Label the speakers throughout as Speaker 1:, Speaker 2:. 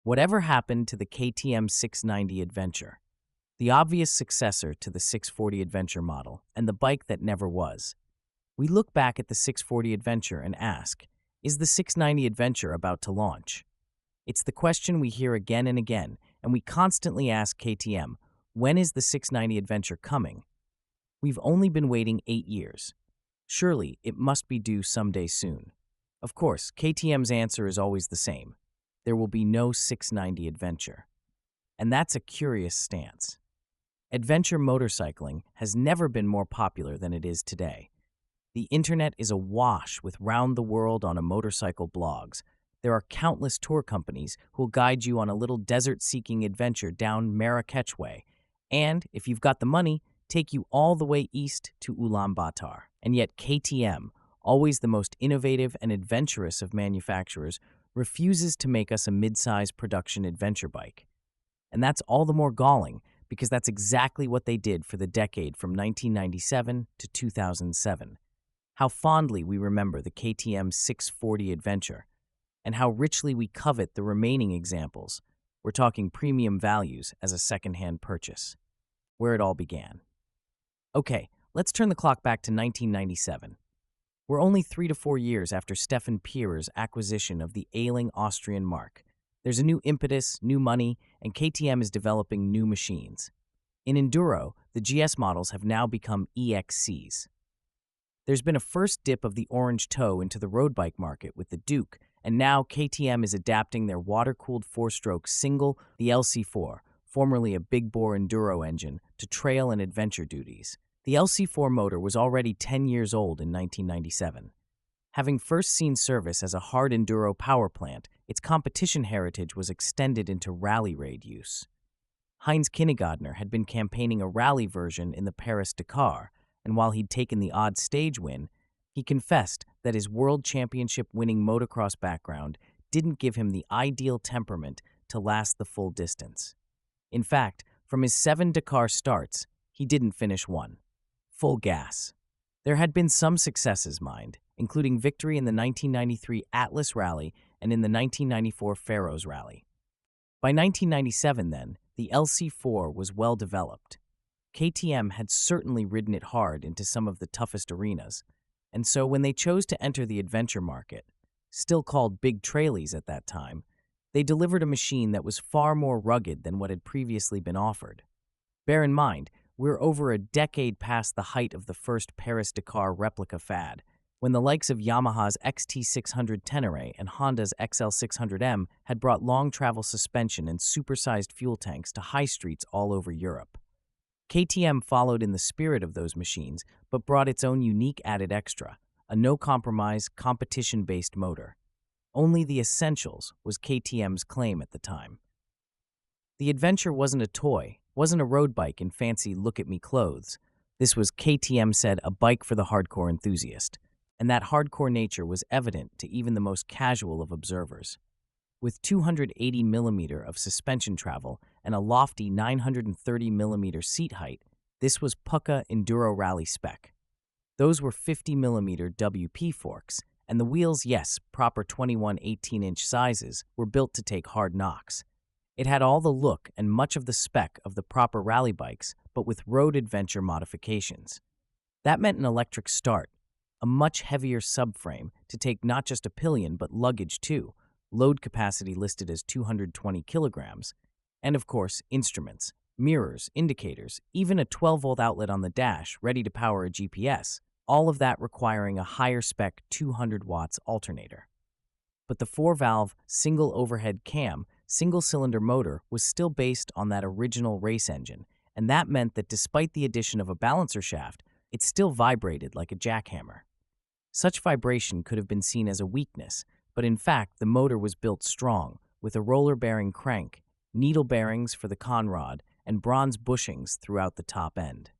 Speaker 1: Whatever happened to the KTM 690 Adventure, the obvious successor to the 640 Adventure model and the bike that never was? We look back at the 640 Adventure and ask, is the 690 Adventure about to launch? It's the question we hear again and again, and we constantly ask KTM, when is the 690 Adventure coming? We've only been waiting 8 years. Surely it must be due someday soon. Of course, KTM's answer is always the same. There will be no 690 Adventure. And that's a curious stance. Adventure motorcycling has never been more popular than it is today. The internet is awash with round-the-world on a motorcycle blogs. There are countless tour companies who will guide you on a little desert-seeking adventure down Marrakech Way, and, if you've got the money, take you all the way east to Ulaanbaatar. And yet KTM, always the most innovative and adventurous of manufacturers, refuses to make us a mid-size production adventure bike. And that's all the more galling because that's exactly what they did for the decade from 1997 to 2007. How fondly we remember the KTM 640 Adventure, and how richly we covet the remaining examples. We're talking premium values as a second-hand purchase. Where it all began. Okay, let's turn the clock back to 1997. We're only 3 to 4 years after Stefan Pierer's acquisition of the ailing Austrian marque. There's a new impetus, new money, and KTM is developing new machines. In Enduro, the GS models have now become EXCs. There's been a first dip of the orange toe into the road bike market with the Duke, and now KTM is adapting their water-cooled four-stroke single, the LC4, formerly a big-bore enduro engine, to trail and adventure duties. The LC4 motor was already 10 years old in 1997. Having first seen service as a hard enduro power plant, its competition heritage was extended into rally raid use. Heinz Kinnegadner had been campaigning a rally version in the Paris-Dakar, and while he'd taken the odd stage win, he confessed that his world championship-winning motocross background didn't give him the ideal temperament to last the full distance. In fact, from his 7 Dakar starts, he didn't finish one. Full gas. There had been some successes, mind, including victory in the 1993 Atlas Rally and in the 1994 Faroes Rally. By 1997, then, the LC4 was well developed. KTM had certainly ridden it hard into some of the toughest arenas, and so when they chose to enter the adventure market, still called big trailies at that time, they delivered a machine that was far more rugged than what had previously been offered. Bear in mind, we're over a decade past the height of the first Paris-Dakar replica fad, when the likes of Yamaha's XT600 Tenere and Honda's XL600M had brought long-travel suspension and supersized fuel tanks to high streets all over Europe. KTM followed in the spirit of those machines, but brought its own unique added extra, a no-compromise, competition-based motor. Only the essentials was KTM's claim at the time. The Adventure wasn't a toy, wasn't a road bike in fancy look-at-me clothes. This was, KTM said, a bike for the hardcore enthusiast, and that hardcore nature was evident to even the most casual of observers. With 280mm of suspension travel and a lofty 930mm seat height, this was Pucca Enduro Rally spec. Those were 50mm WP forks, and the wheels, yes, proper 21 18-inch sizes, were built to take hard knocks. It had all the look and much of the spec of the proper rally bikes, but with road adventure modifications. That meant an electric start, a much heavier subframe to take not just a pillion but luggage too, load capacity listed as 220 kilograms, and of course, instruments, mirrors, indicators, even a 12-volt outlet on the dash ready to power a GPS, all of that requiring a higher spec 200 watts alternator. But the 4-valve, single overhead cam, single-cylinder motor was still based on that original race engine, and that meant that despite the addition of a balancer shaft, it still vibrated like a jackhammer. Such vibration could have been seen as a weakness, but in fact the motor was built strong, with a roller-bearing crank, needle bearings for the conrod, and bronze bushings throughout the top end.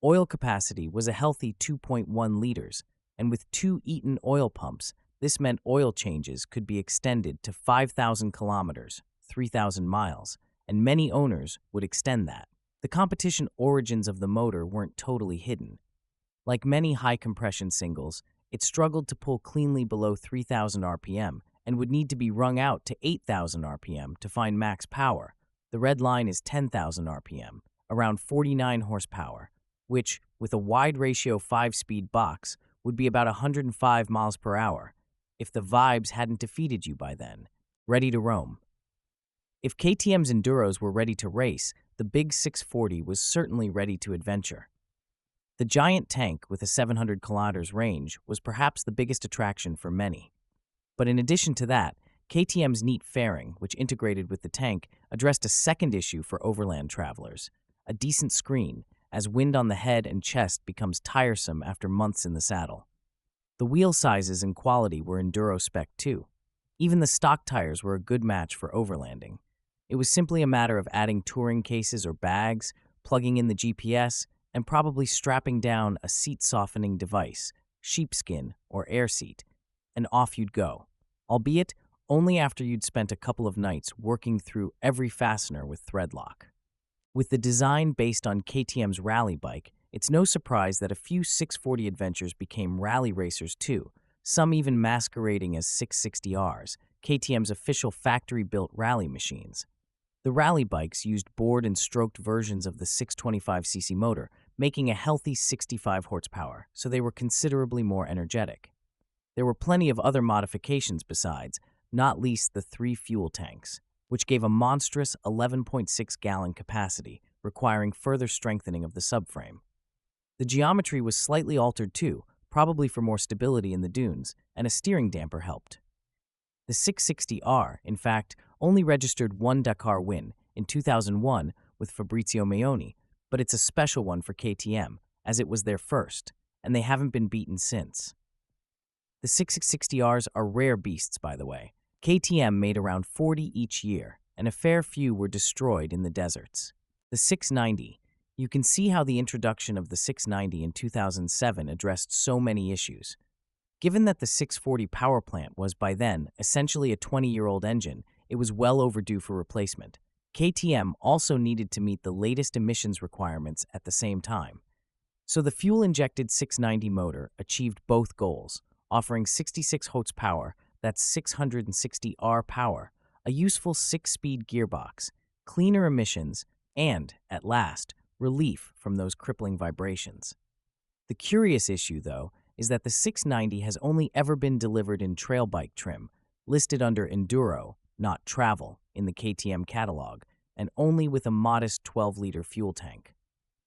Speaker 1: Oil capacity was a healthy 2.1 liters, and with 2 Eaton oil pumps, this meant oil changes could be extended to 5,000 kilometers, 3,000 miles, and many owners would extend that. The competition origins of the motor weren't totally hidden. Like many high-compression singles, it struggled to pull cleanly below 3,000 RPM and would need to be wrung out to 8,000 RPM to find max power. The red line is 10,000 RPM, around 49 horsepower, which, with a wide ratio 5-speed box, would be about 105 miles per hour, if the vibes hadn't defeated you by then. Ready to roam. If KTM's Enduros were ready to race, the big 640 was certainly ready to adventure. The giant tank with a 700 kilometers range was perhaps the biggest attraction for many. But in addition to that, KTM's neat fairing, which integrated with the tank, addressed a second issue for overland travelers: a decent screen, as wind on the head and chest becomes tiresome after months in the saddle. The wheel sizes and quality were Enduro spec too. Even the stock tires were a good match for overlanding. It was simply a matter of adding touring cases or bags, plugging in the GPS, and probably strapping down a seat-softening device, sheepskin or air seat, and off you'd go, albeit only after you'd spent a couple of nights working through every fastener with threadlock. With the design based on KTM's rally bike, it's no surprise that a few 640 adventures became rally racers too, some even masquerading as 660Rs, KTM's official factory-built rally machines. The rally bikes used bored and stroked versions of the 625cc motor, making a healthy 65 horsepower, so they were considerably more energetic. There were plenty of other modifications besides, not least the 3 fuel tanks, which gave a monstrous 11.6-gallon capacity, requiring further strengthening of the subframe. The geometry was slightly altered too, probably for more stability in the dunes, and a steering damper helped. The 660R, in fact, only registered one Dakar win in 2001 with Fabrizio Meoni, but it's a special one for KTM, as it was their first, and they haven't been beaten since. The 660Rs are rare beasts, by the way. KTM made around 40 each year, and a fair few were destroyed in the deserts. The 690. You can see how the introduction of the 690 in 2007 addressed so many issues. Given that the 640 power plant was by then essentially a 20-year-old engine, it was well overdue for replacement. KTM also needed to meet the latest emissions requirements at the same time. So the fuel-injected 690 motor achieved both goals, offering 66 horsepower, that's 660 R power, a useful 6-speed gearbox, cleaner emissions, and, at last, relief from those crippling vibrations. The curious issue, though, is that the 690 has only ever been delivered in trail bike trim, listed under Enduro, not Travel, in the KTM catalog, and only with a modest 12-liter fuel tank.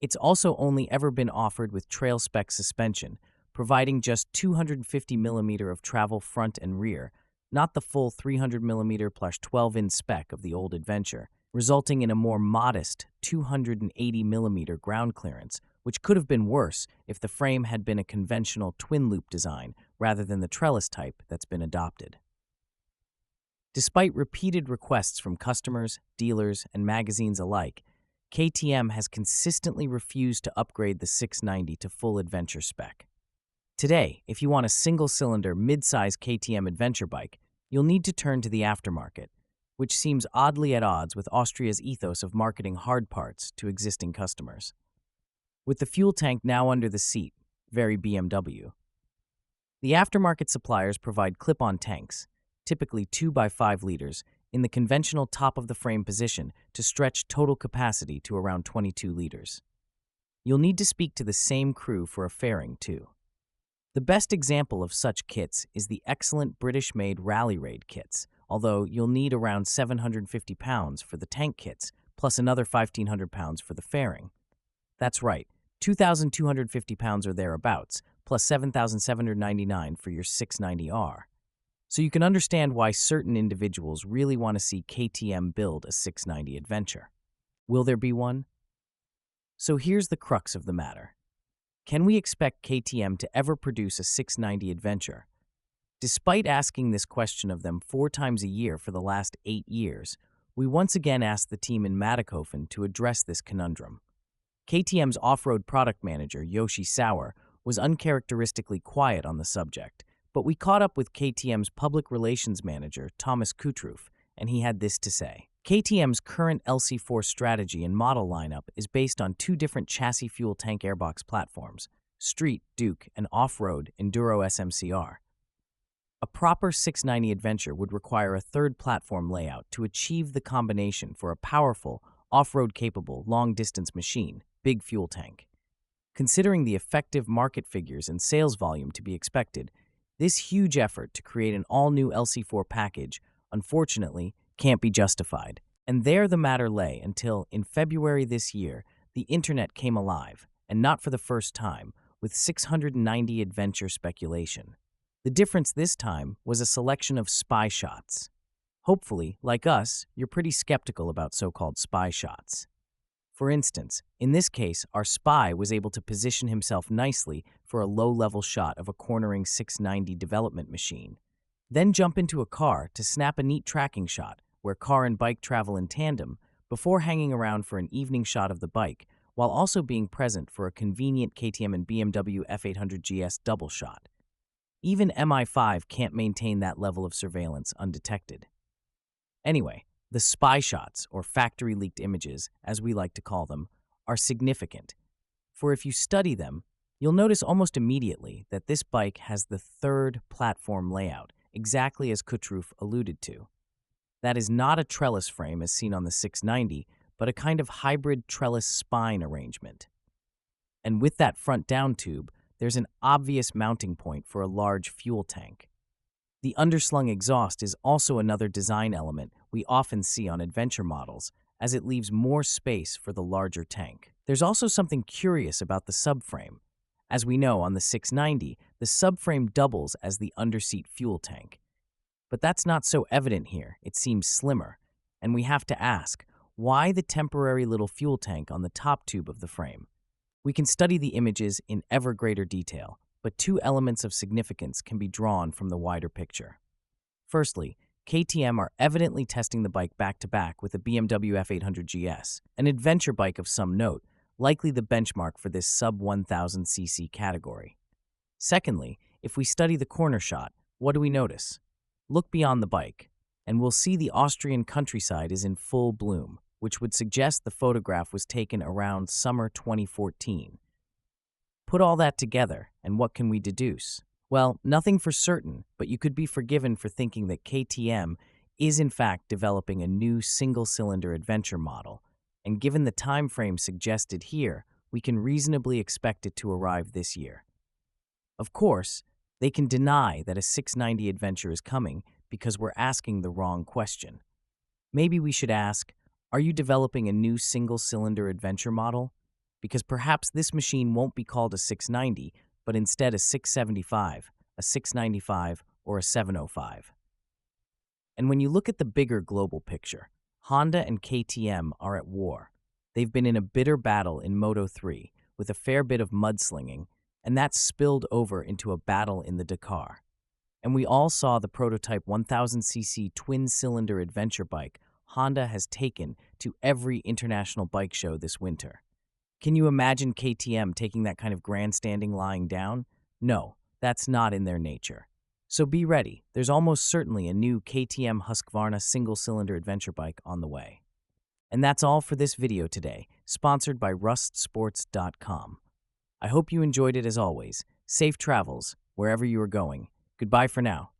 Speaker 1: It's also only ever been offered with trail spec suspension, providing just 250mm of travel front and rear, not the full 300mm plus 12-inch spec of the old Adventure, resulting in a more modest 280mm ground clearance, which could have been worse if the frame had been a conventional twin-loop design rather than the trellis type that's been adopted. Despite repeated requests from customers, dealers, and magazines alike, KTM has consistently refused to upgrade the 690 to full adventure spec. Today, if you want a single-cylinder, mid-size KTM adventure bike, you'll need to turn to the aftermarket, which seems oddly at odds with Austria's ethos of marketing hard parts to existing customers. With the fuel tank now under the seat, very BMW. The aftermarket suppliers provide clip-on tanks, typically 2 by 5 liters, in the conventional top-of-the-frame position to stretch total capacity to around 22 liters. You'll need to speak to the same crew for a fairing, too. The best example of such kits is the excellent British-made Rally Raid kits, although you'll need around 750 pounds for the tank kits, plus another 1,500 pounds for the fairing. That's right, 2,250 pounds or thereabouts, plus 7,799 for your 690R. So you can understand why certain individuals really want to see KTM build a 690 Adventure. Will there be one? So here's the crux of the matter. Can we expect KTM to ever produce a 690 Adventure? Despite asking this question of them 4 times a year for the last 8 years, we once again asked the team in Mattighofen to address this conundrum. KTM's off-road product manager, Yoshi Sauer, was uncharacteristically quiet on the subject, but we caught up with KTM's public relations manager, Thomas Kutruf, and he had this to say. KTM's current LC4 strategy and model lineup is based on 2 different chassis fuel tank airbox platforms, Street, Duke, and Off-Road, Enduro SMCR. A proper 690 adventure would require a third platform layout to achieve the combination for a powerful, off-road capable, long-distance machine, big fuel tank. Considering the effective market figures and sales volume to be expected, this huge effort to create an all-new LC4 package, unfortunately, can't be justified. And there the matter lay until, in February this year, the internet came alive, and not for the first time, with 690 adventure speculation. The difference this time was a selection of spy shots. Hopefully, like us, you're pretty skeptical about so-called spy shots. For instance, in this case, our spy was able to position himself nicely for a low-level shot of a cornering 690 development machine, then jump into a car to snap a neat tracking shot where car and bike travel in tandem before hanging around for an evening shot of the bike while also being present for a convenient KTM and BMW F800 GS double shot. Even MI5 can't maintain that level of surveillance undetected. Anyway, the spy shots, or factory-leaked images, as we like to call them, are significant. For if you study them, you'll notice almost immediately that this bike has the third platform layout, exactly as Kutruf alluded to. That is not a trellis frame as seen on the 690, but a kind of hybrid trellis spine arrangement. And with that front down tube, there's an obvious mounting point for a large fuel tank. The underslung exhaust is also another design element we often see on adventure models, as it leaves more space for the larger tank. There's also something curious about the subframe. As we know, on the 690, the subframe doubles as the underseat fuel tank. But that's not so evident here. It seems slimmer. And we have to ask, why the temporary little fuel tank on the top tube of the frame? We can study the images in ever greater detail, but two elements of significance can be drawn from the wider picture. Firstly, KTM are evidently testing the bike back-to-back with a BMW F800 GS, an adventure bike of some note, likely the benchmark for this sub-1000cc category. Secondly, if we study the corner shot, what do we notice? Look beyond the bike, and we'll see the Austrian countryside is in full bloom, which would suggest the photograph was taken around summer 2014. Put all that together, and what can we deduce? Well, nothing for certain, but you could be forgiven for thinking that KTM is in fact developing a new single-cylinder adventure model, and given the time frame suggested here, we can reasonably expect it to arrive this year. Of course, they can deny that a 690 adventure is coming because we're asking the wrong question. Maybe we should ask, are you developing a new single-cylinder adventure model? Because perhaps this machine won't be called a 690, but instead a 675, a 695, or a 705. And when you look at the bigger global picture, Honda and KTM are at war. They've been in a bitter battle in Moto3, with a fair bit of mudslinging, and that's spilled over into a battle in the Dakar. And we all saw the prototype 1000cc twin-cylinder adventure bike Honda has taken to every international bike show this winter. Can you imagine KTM taking that kind of grandstanding lying down? No, that's not in their nature. So be ready, there's almost certainly a new KTM Husqvarna single-cylinder adventure bike on the way. And that's all for this video today, sponsored by rustsports.com. I hope you enjoyed it as always. Safe travels, wherever you are going. Goodbye for now.